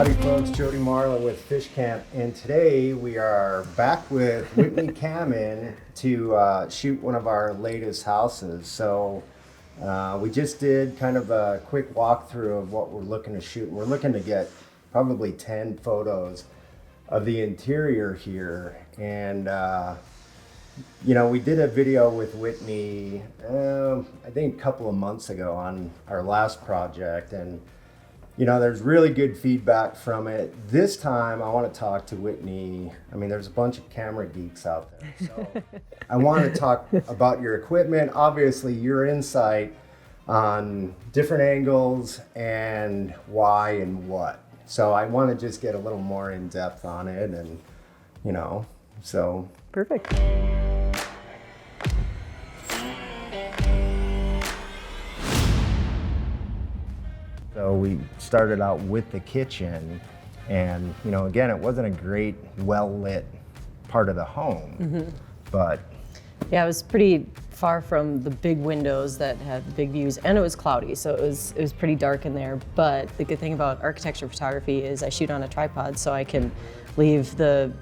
Howdy folks, Jody Marla with Fishcamp, and today we are back with Whitney Kamman to shoot one of our latest houses. So we just did kind of a quick walkthrough of what we're looking to shoot. We're looking to get probably 10 photos of the interior here, and you know, we did a video with Whitney, I think a couple of months ago on our last project, and you know, there's really good feedback from it. This time I want to talk to Whitney. I mean, there's a bunch of camera geeks out there, so I want to talk about your equipment, obviously your insight on different angles and why and what. So I want to just get a little more in depth on it, and you know, so. Perfect. So we started out with the kitchen, and you know, again, it wasn't a great, well-lit part of the home, but Yeah, it was pretty far from the big windows that had big views, and it was cloudy, so it was pretty dark in there. But the good thing about architecture photography is I shoot on a tripod, so I can leave the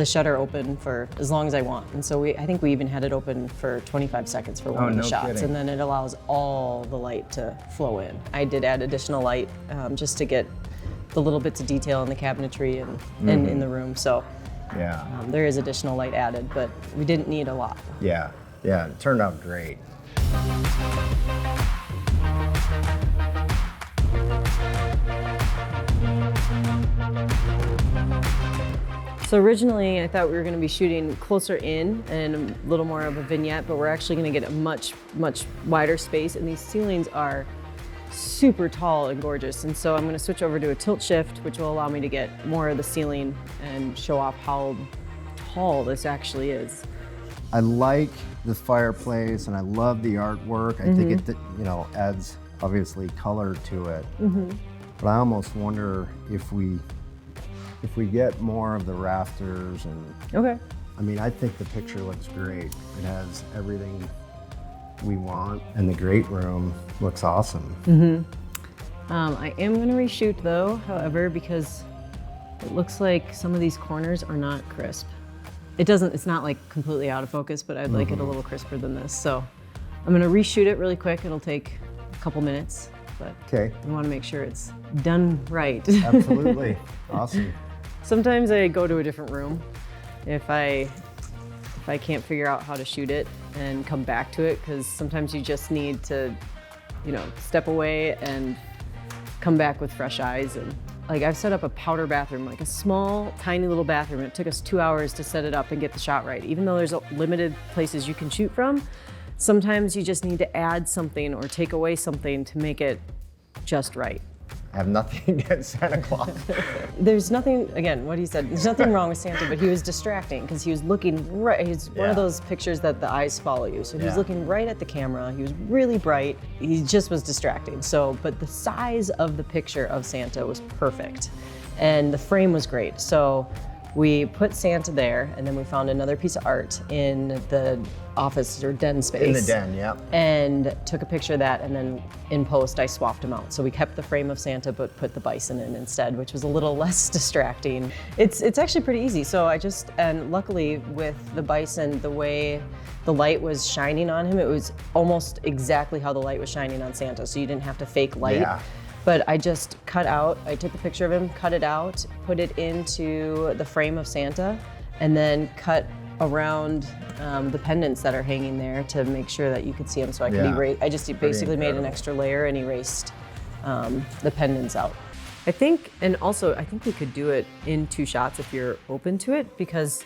shutter open for as long as I want. And so I think we even had it open for 25 seconds for one of the shots. Kidding. And then it allows all the light to flow in. I did add additional light just to get the little bits of detail in the cabinetry and in the room. So yeah, there is additional light added, but we didn't need a lot. yeah, it turned out great. So originally I thought we were going to be shooting closer in and a little more of a vignette, but we're actually going to get a much wider space, and these ceilings are super tall and gorgeous. And so I'm going to switch over to a tilt shift, which will allow me to get more of the ceiling and show off how tall this actually is. I like the fireplace, and I love the artwork. I think it, you know, adds obviously color to it. But I almost wonder if we get more of the rafters, and Okay. I mean, I think the picture looks great. It has everything we want, and the great room looks awesome. I am going to reshoot though, however, because it looks like some of these corners are not crisp. It's not like completely out of focus, but I'd like it a little crisper than this. So I'm going to reshoot it really quick. It'll take a couple minutes, but Okay, we want to make sure it's done right. absolutely, awesome. Sometimes I go to a different room if I can't figure out how to shoot it and come back to it, because sometimes you just need to, you know, step away and come back with fresh eyes. And like, I've set up a powder bathroom, like a small, tiny little bathroom. It took us 2 hours to set it up and get the shot right. Even though there's limited places you can shoot from, sometimes you just need to add something or take away something to make it just right. I have nothing against Santa Claus. There's nothing, again, what he said, there's nothing wrong with Santa, but he was distracting because he was looking right, he's one of those pictures that the eyes follow you. So he was looking right at the camera, he was really bright, he just was distracting. So, but the size of the picture of Santa was perfect, and the frame was great. So we put Santa there, and then we found another piece of art in the office or den space. In the den, yeah. And took a picture of that, and then in post I swapped them out. So we kept the frame of Santa but put the bison in instead, which was a little less distracting. It's actually pretty easy. So and luckily with the bison, the way the light was shining on him, it was almost exactly how the light was shining on Santa. So you didn't have to fake light. Yeah. But I just I took the picture of him, cut it out, put it into the frame of Santa, and then cut around the pendants that are hanging there to make sure that you could see them, so I could erase. I just basically made an extra layer and erased the pendants out. I think we could do it in 2 shots if you're open to it, because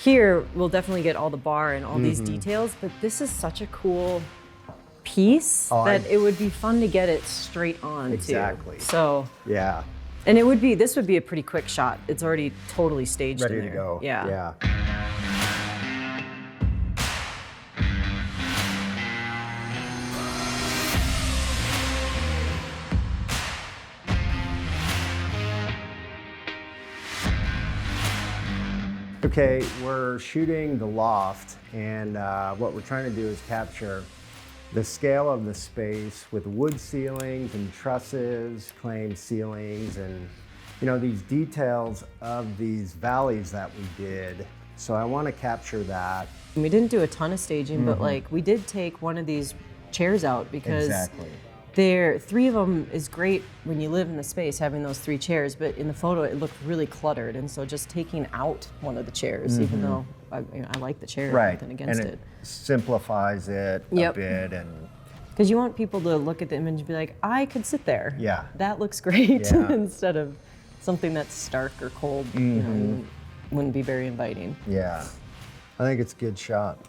here we'll definitely get all the bar and all these details, but this is such a cool piece that it would be fun to get it straight on Exactly. too. So Yeah. and this would be a pretty quick shot. It's already totally staged Ready in to there. go. Yeah. Okay, we're shooting the loft, and what we're trying to do is capture the scale of the space with wood ceilings and trusses, clay ceilings, and these details of these valleys that we did. So I want to capture that. We didn't do a ton of staging, but like we did take one of these chairs out because three of them is great when you live in the space, having those 3 chairs, but in the photo it looked really cluttered. And so just taking out one of the chairs, even though I like the chair, nothing against and it simplifies it a bit. And because you want people to look at the image and be like, I could sit there. Yeah. That looks great. Instead of something that's stark or cold, wouldn't be very inviting. Yeah, I think it's a good shot.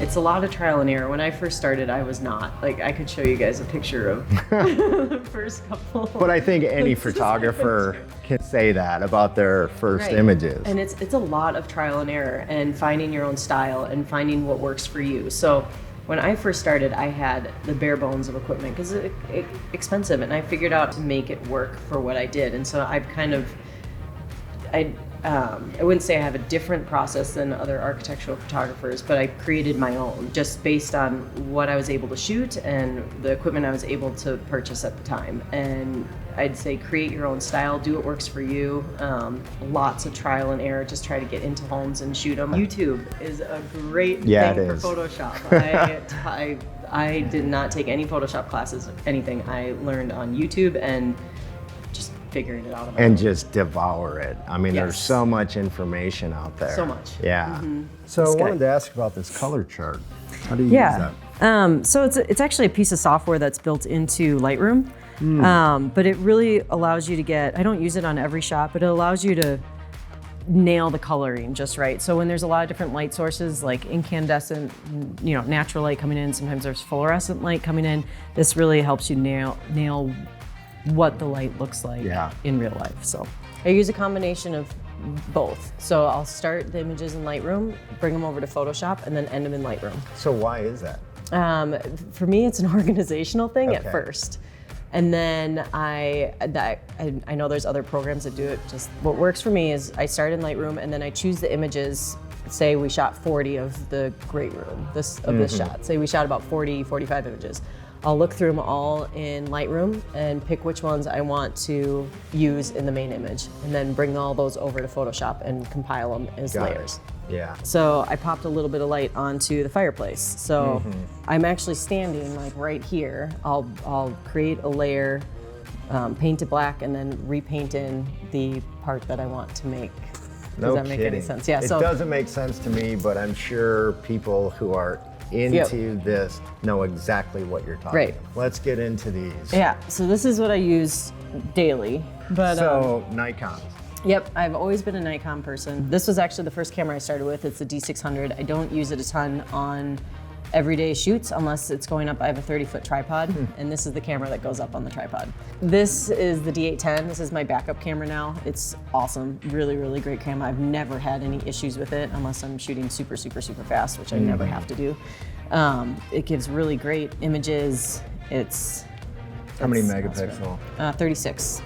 It's a lot of trial and error. When I first started, I was not. Like, I could show you guys a picture of the first couple. But I think any photographer can say that about their first images. And it's a lot of trial and error and finding your own style and finding what works for you. So when I first started, I had the bare bones of equipment because it's expensive, and I figured out to make it work for what I did. And so I've kind of, I wouldn't say I have a different process than other architectural photographers, but I created my own just based on what I was able to shoot and the equipment I was able to purchase at the time. And I'd say create your own style, do what works for you. Lots of trial and error, just try to get into homes and shoot them. YouTube is a great thing for Photoshop. I did not take any Photoshop classes, anything. I learned on YouTube and figuring it out on my own. Just devour it. I mean, there's so much information out there. So much. Yeah. So I wanted to ask about this color chart. How do you use that? So it's actually a piece of software that's built into Lightroom, but it really allows you to get, I don't use it on every shot, but it allows you to nail the coloring just right. So when there's a lot of different light sources, like incandescent, natural light coming in, sometimes there's fluorescent light coming in, this really helps you nail what the light looks like in real life. So I use a combination of both. So I'll start the images in Lightroom, bring them over to Photoshop, and then end them in Lightroom. So why is that? For me, it's an organizational thing at first. And then I know there's other programs that do it. Just what works for me is I start in Lightroom and then I choose the images. Say we shot 40 of the great room, this shot. Say we shot about 40, 45 images. I'll look through them all in Lightroom and pick which ones I want to use in the main image, and then bring all those over to Photoshop and compile them as layers. Yeah. So I popped a little bit of light onto the fireplace. So I'm actually standing like right here. I'll create a layer, paint it black, and then repaint in the part that I want to make. Does that make any sense? Yeah. It doesn't make sense to me, but I'm sure people who are into this know exactly what you're talking about. Let's get into these. Yeah, so this is what I use daily. But so Nikon. Yep, I've always been a Nikon person. This was actually the first camera I started with. It's the D600. I don't use it a ton on everyday shoots unless it's going up. I have a 30-foot tripod, and this is the camera that goes up on the tripod. This is the D810. This is my backup camera now. It's awesome, really, really great camera. I've never had any issues with it unless I'm shooting super, super, super fast, which I never have to do. It gives really great images. How many megapixel? 36,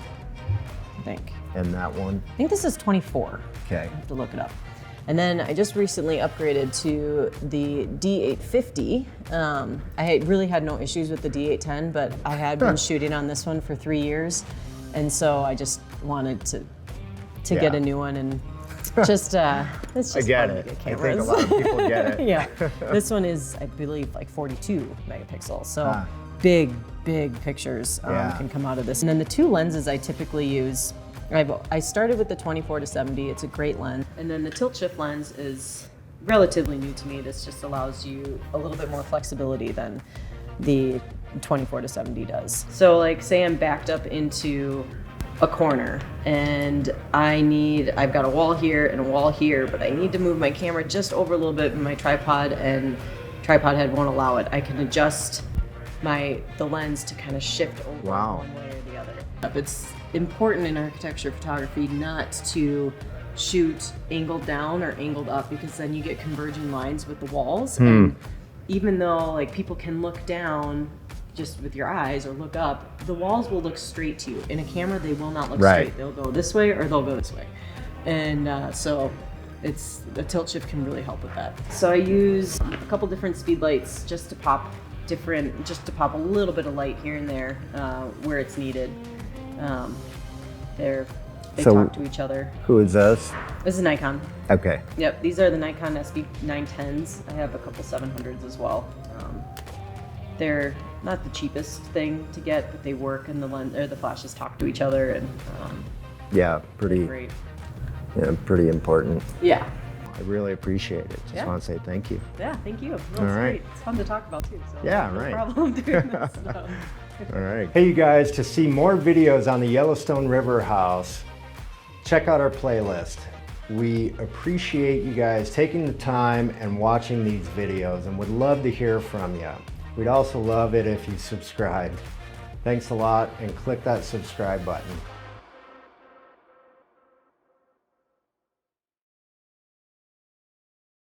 I think. And that one? I think this is 24. Okay. I have to look it up. And then I just recently upgraded to the D850. I really had no issues with the D810, but I had been shooting on this one for 3 years. And so I just wanted to get a new one, and just, it's just fun to get cameras. I think a lot of people get it. Yeah. This one is, I believe, like 42 megapixels. So big pictures can come out of this. And then the 2 lenses I typically use, I started with the 24-70, it's a great lens. And then the tilt shift lens is relatively new to me. This just allows you a little bit more flexibility than the 24-70 does. So like say I'm backed up into a corner and I've got a wall here and a wall here, but I need to move my camera just over a little bit in my tripod, and tripod head won't allow it. I can adjust the lens to kind of shift over one way or the other. It's important in architecture photography not to shoot angled down or angled up, because then you get converging lines with the walls. And even though like people can look down just with your eyes or look up, the walls will look straight to you. In a camera, they will not look straight. They'll go this way or they'll go this way. And so it's the tilt shift can really help with that. So I use a couple different speed lights just to pop a little bit of light here and there where it's needed. They talk to each other. Who is this? This is Nikon. Okay. Yep, these are the Nikon SB910s. I have a couple 700s as well. They're not the cheapest thing to get, but they work, and the flashes talk to each other, and yeah, pretty great. Yeah, pretty important. Yeah. I really appreciate it. Just want to say thank you. Yeah, thank you. All right. Great. It's fun to talk about too. So yeah, no right. problem doing this stuff. All right. Hey, you guys, to see more videos on the Yellowstone River house, check out our playlist. We appreciate you guys taking the time and watching these videos, and would love to hear from you. We'd also love it if you subscribed. Thanks a lot, and click that subscribe button.